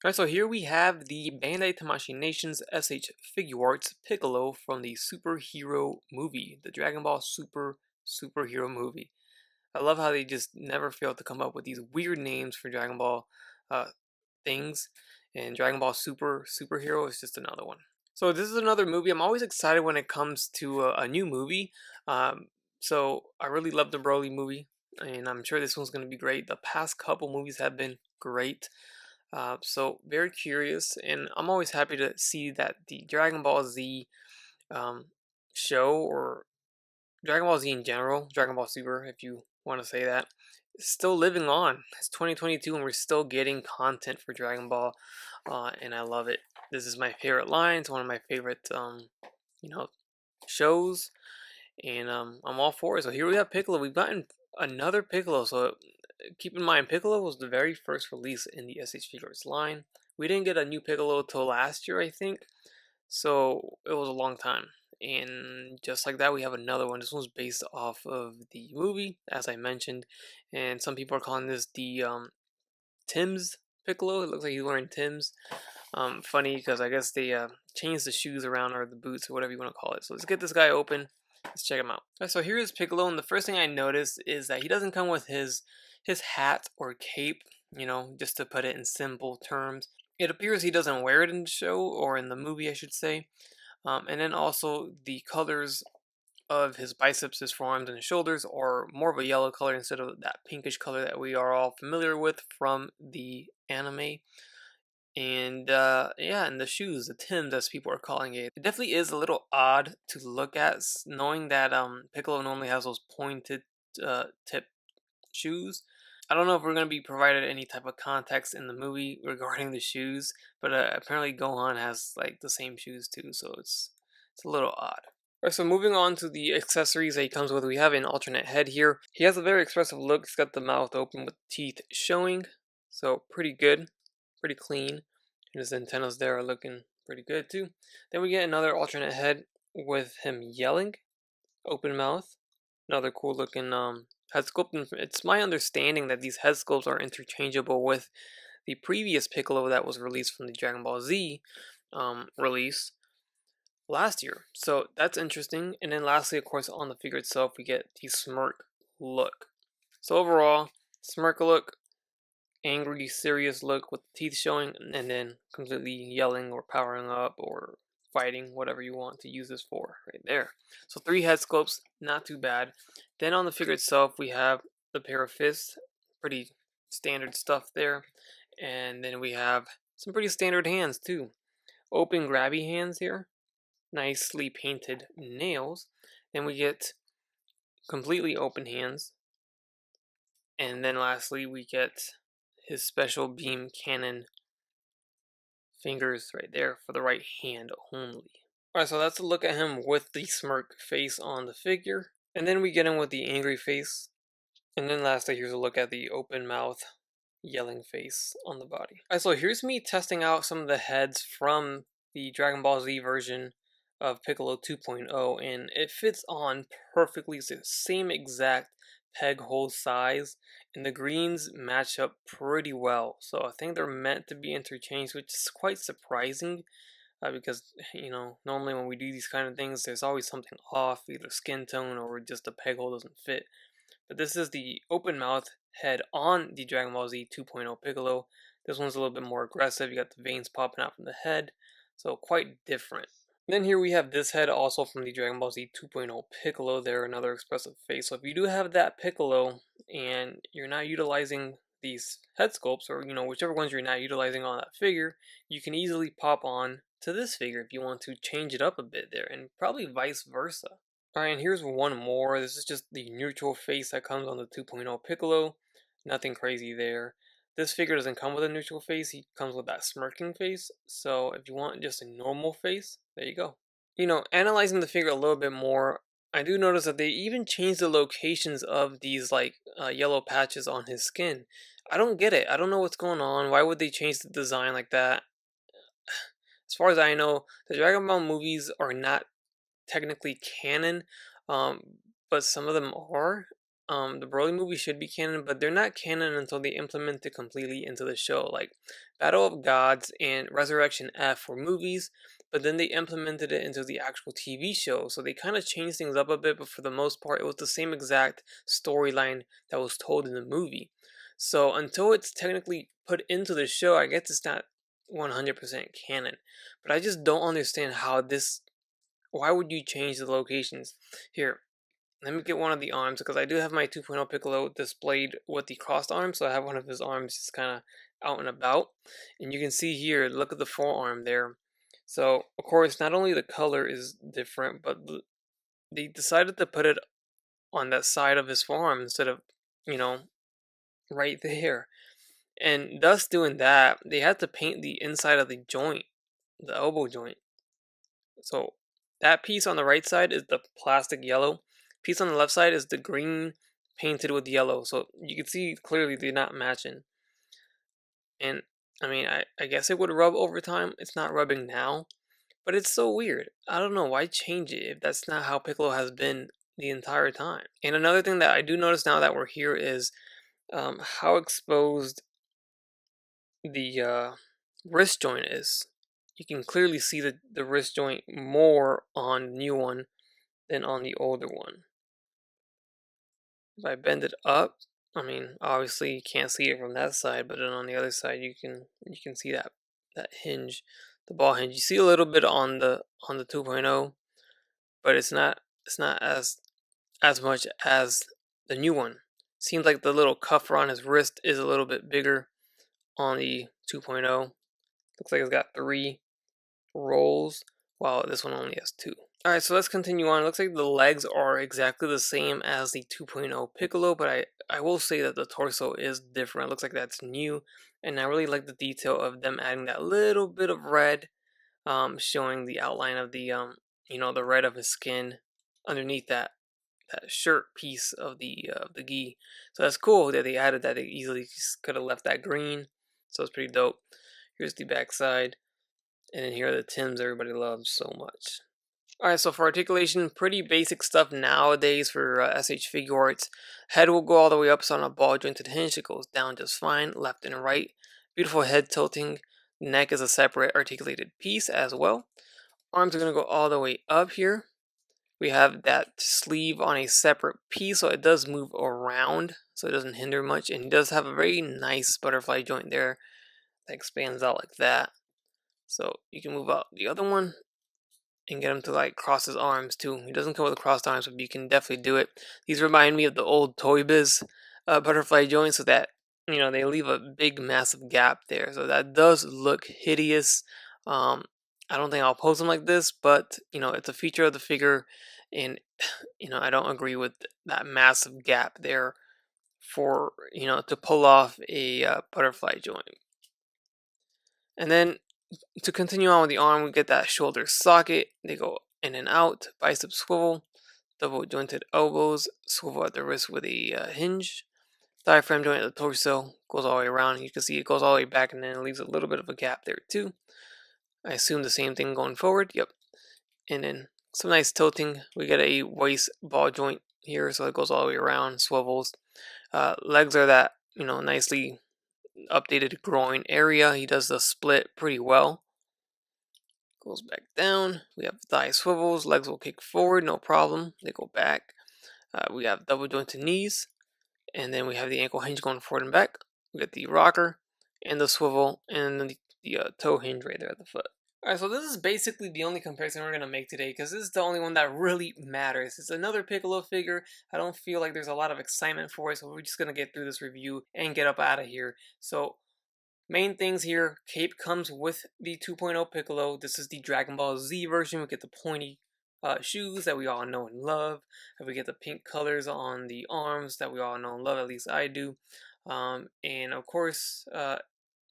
Alright, so here we have the Bandai Tamashii Nations SH Figuarts Piccolo from the superhero movie, the Dragon Ball superhero movie. I love how they just never fail to come up with these weird names for Dragon Ball uh, things, and Dragon Ball Superhero is just another one. So this is another movie. I'm always excited when it comes to a new movie. Um, so I really love the Broly movie, and I'm sure this one's going to be great. The past couple movies have been great. So very curious, and I'm always happy to see that the Dragon Ball Z um, show, or Dragon Ball Z in general, Dragon Ball Super, if you want to say that, is still living on. It's 2022, and we're still getting content for Dragon Ball, and I love it. This is my favorite line. It's one of my favorite, you know, shows, and I'm all for it. So here we have Piccolo. We've gotten another Piccolo. So keep in mind, Piccolo was the very first release in the SH Figures line. We didn't get a new Piccolo till last year, I think. So it was a long time. And just like that, we have another one. This one's based off of the movie, as I mentioned. And some people are calling this the Tim's Piccolo. It looks like he's wearing Tim's. Funny because I guess they changed the shoes around, or the boots, or whatever you want to call it. So let's get this guy open. Let's check him out. Alright, so here is Piccolo, and the first thing I noticed is that he doesn't come with his hat or cape. Just to put it in simple terms, it appears he doesn't wear it in the show, or in the movie, I should say. And then also the colors of his biceps, his forearms, and his shoulders are more of a yellow color instead of that pinkish color that we are all familiar with from the anime. And yeah, and the shoes, the Tims as people are calling it, it definitely is a little odd to look at, knowing that Piccolo normally has those pointed tip shoes. I don't know if we're going to be provided any type of context in the movie regarding the shoes, but apparently Gohan has like the same shoes too, so it's a little odd. Alright, so moving on to the accessories that he comes with, we have an alternate head here. He has a very expressive look. He's got the mouth open with teeth showing, so pretty good, pretty clean. And his antennas there are looking pretty good too. Then we get another alternate head with him yelling, open mouth. Another cool looking head sculpt. And it's my understanding that these head sculpts are interchangeable with the previous Piccolo that was released from the Dragon Ball Z release last year. So that's interesting. And then lastly, of course, on the figure itself, we get the smirk look. So overall, smirk look, angry, serious look with the teeth showing, and then completely yelling or powering up or fighting, whatever you want to use this for, right there. So 3 head sculpts, not too bad. Then on the figure itself, we have the pair of fists, pretty standard stuff there. And then we have some pretty standard hands too. Open grabby hands here, nicely painted nails. Then we get completely open hands. And then lastly, we get his special beam cannon fingers right there for the right hand only. Alright, so that's a look at him with the smirk face on the figure. And then we get him with the angry face. And then lastly, here's a look at the open mouth yelling face on the body. Alright, so here's me testing out some of the heads from the Dragon Ball Z version of Piccolo 2.0, and it fits on perfectly. It's the same exact peg hole size, and the greens match up pretty well. So I think they're meant to be interchanged, which is quite surprising. Because normally when we do these kind of things, there's always something off, either skin tone or just the peg hole doesn't fit. But this is the open mouth head on the Dragon Ball Z 2.0 Piccolo. This one's a little bit more aggressive. You got the veins popping out from the head, so quite different. Then here we have this head also from the Dragon Ball Z 2.0 Piccolo. There, another expressive face. So if you do have that Piccolo and you're not utilizing these head sculpts, or whichever ones you're not utilizing on that figure, you can easily pop on to this figure if you want to change it up a bit there, and probably vice versa. Alright, and here's one more. This is just the neutral face that comes on the 2.0 Piccolo. Nothing crazy there. This figure doesn't come with a neutral face, he comes with that smirking face. So if you want just a normal face, there you go. Analyzing the figure a little bit more, I do notice that they even changed the locations of these yellow patches on his skin. I don't get it. I don't know what's going on. Why would they change the design like that? As far as I know, the Dragon Ball movies are not technically canon, but some of them are. the Broly movie should be canon, but they're not canon until they implement it completely into the show. Like Battle of Gods and Resurrection F were movies, but then they implemented it into the actual TV show. So they kind of changed things up a bit, but for the most part, it was the same exact storyline that was told in the movie. So until it's technically put into the show, I guess it's not 100% canon. But I just don't understand how this. Why would you change the locations? Here, let me get one of the arms because I do have my 2.0 Piccolo displayed with the crossed arm, so I have one of his arms just kind of out and about. And you can see here, look at the forearm there. So, of course, not only the color is different, but they decided to put it on that side of his forearm instead of, you know, right there. And thus doing that, they had to paint the inside of the joint, the elbow joint. So that piece on the right side is the plastic yellow. Piece on the left side is the green painted with yellow. So you can see clearly they're not matching. And I mean, I guess it would rub over time. It's not rubbing now, but it's so weird. I don't know why change it if that's not how Piccolo has been the entire time. And another thing that I do notice now that we're here is how exposed the wrist joint is. You can clearly see the wrist joint more on the new one than on the older one. If I bend it up, I mean, obviously you can't see it from that side, but then on the other side you can see that hinge, the ball hinge. You see a little bit on the 2.0, but it's not as much as the new one. Seems like the little cuff on his wrist is a little bit bigger on the 2.0. Looks like it's got 3 rolls, while this one only has 2. Alright, so let's continue on. It looks like the legs are exactly the same as the 2.0 Piccolo, but I will say that the torso is different. It looks like that's new, and I really like the detail of them adding that little bit of red, showing the outline of the red of his skin underneath that shirt piece of the gi. So that's cool that they added that. They easily could have left that green, so it's pretty dope. Here's the back side, and then here are the Tims everybody loves so much. Alright, so for articulation, pretty basic stuff nowadays for SH Figuarts. Head will go all the way up, so on a ball jointed hinge, it goes down just fine, left and right. Beautiful head tilting. Neck is a separate articulated piece as well. Arms are going to go all the way up here. We have that sleeve on a separate piece, so it does move around, so it doesn't hinder much. And it does have a very nice butterfly joint there that expands out like that. So you can move out the other one and get him to like cross his arms too. He doesn't come with crossed arms, but you can definitely do it. These remind me of the old Toy Biz butterfly joints, so that they leave a big massive gap there. So that does look hideous. I don't think I'll pose them like this, but it's a feature of the figure, and I don't agree with that massive gap there for to pull off a butterfly joint. And then to continue on with the arm, we get that shoulder socket. They go in and out, bicep swivel, double jointed elbows, swivel at the wrist with a hinge. Diaphragm joint at the torso goes all the way around. You can see it goes all the way back, and then it leaves a little bit of a gap there too. I assume the same thing going forward. Yep. And then some nice tilting. We get a waist ball joint here, so it goes all the way around, swivels. Legs are that nicely updated groin area. He does the split pretty well. Goes back down. We have thigh swivels. Legs will kick forward, no problem. They go back. We have double jointed knees. And then we have the ankle hinge going forward and back. We got the rocker and the swivel and then the toe hinge right there at the foot. Alright, so this is basically the only comparison we're going to make today because this is the only one that really matters. It's another Piccolo figure. I don't feel like there's a lot of excitement for it, so we're just going to get through this review and get up out of here. So, main things here, cape comes with the 2.0 Piccolo. This is the Dragon Ball Z version. We get the pointy shoes that we all know and love. We get the pink colors on the arms that we all know and love, at least I do. And of course,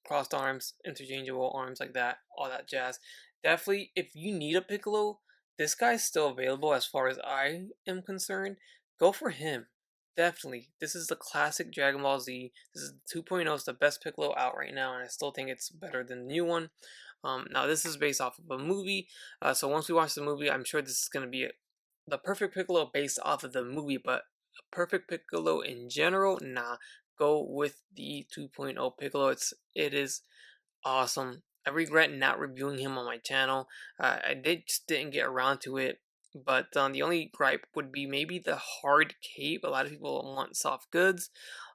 crossed arms, interchangeable arms like that, all that jazz. Definitely, if you need a Piccolo, this guy's still available as far as I am concerned. Go for him. Definitely. This is the classic Dragon Ball Z. This is 2.0. It's the best Piccolo out right now, and I still think it's better than the new one. Now, this is based off of a movie, so once we watch the movie, I'm sure this is going to be the perfect Piccolo based off of the movie, but a perfect Piccolo in general, nah, go with the 2.0 Piccolo. It is awesome. I regret not reviewing him on my channel. Just didn't get around to it. But the only gripe would be maybe the hard cape. A lot of people want soft goods,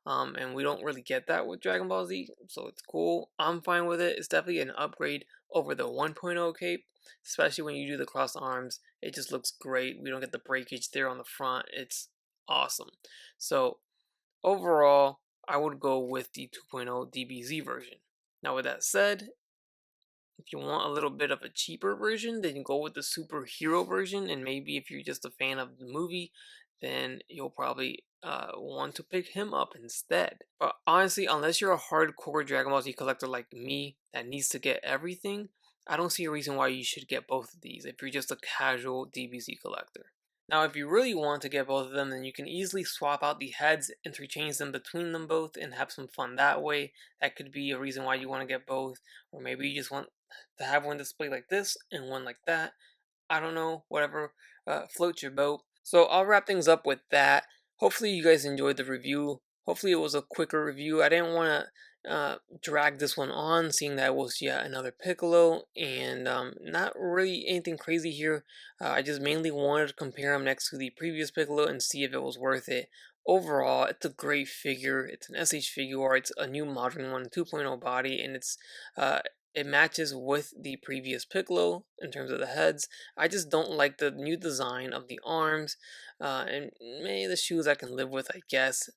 and we don't really get that with Dragon Ball Z, so it's cool. I'm fine with it. It's definitely an upgrade over the 1.0 cape, especially when you do the cross arms. It just looks great. We don't get the breakage there on the front. It's awesome. So overall, I would go with the 2.0 DBZ version. Now, with that said, if you want a little bit of a cheaper version, then you go with the superhero version. And maybe if you're just a fan of the movie, then you'll probably want to pick him up instead. But honestly, unless you're a hardcore Dragon Ball Z collector like me that needs to get everything, I don't see a reason why you should get both of these if you're just a casual DBZ collector. Now, if you really want to get both of them, then you can easily swap out the heads, interchange them between them both, and have some fun that way. That could be a reason why you want to get both, or maybe you just want to have one displayed like this and one like that. I don't know, whatever floats your boat. So I'll wrap things up with that. Hopefully you guys enjoyed the review. Hopefully it was a quicker review. I didn't want to drag this one on, seeing that it was yet another Piccolo, and not really anything crazy here. I just mainly wanted to compare him next to the previous Piccolo and see if it was worth it. Overall, it's a great figure. It's an SH Figuarts, a new modern one, 2.0 body, and it matches with the previous Piccolo in terms of the heads. I just don't like the new design of the arms, and maybe the shoes I can live with, I guess.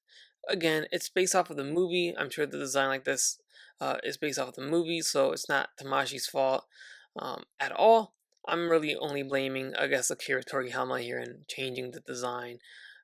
Again, it's based off of the movie. I'm sure the design like this is based off of the movie, so it's not Tamashi's fault at all. I'm really only blaming, I guess, Akira Toriyama here and changing the design.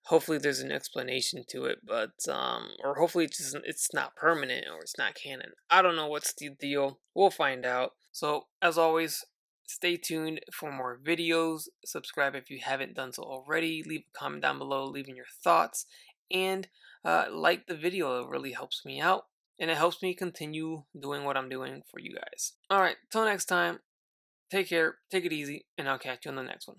Hopefully, there's an explanation to it, but or hopefully it's not permanent or it's not canon. I don't know what's the deal. We'll find out. So, as always, stay tuned for more videos. Subscribe if you haven't done so already. Leave a comment down below, leaving your thoughts, and like the video. It really helps me out, and it helps me continue doing what I'm doing for you guys. All right, till next time. Take care, take it easy, and I'll catch you on the next one.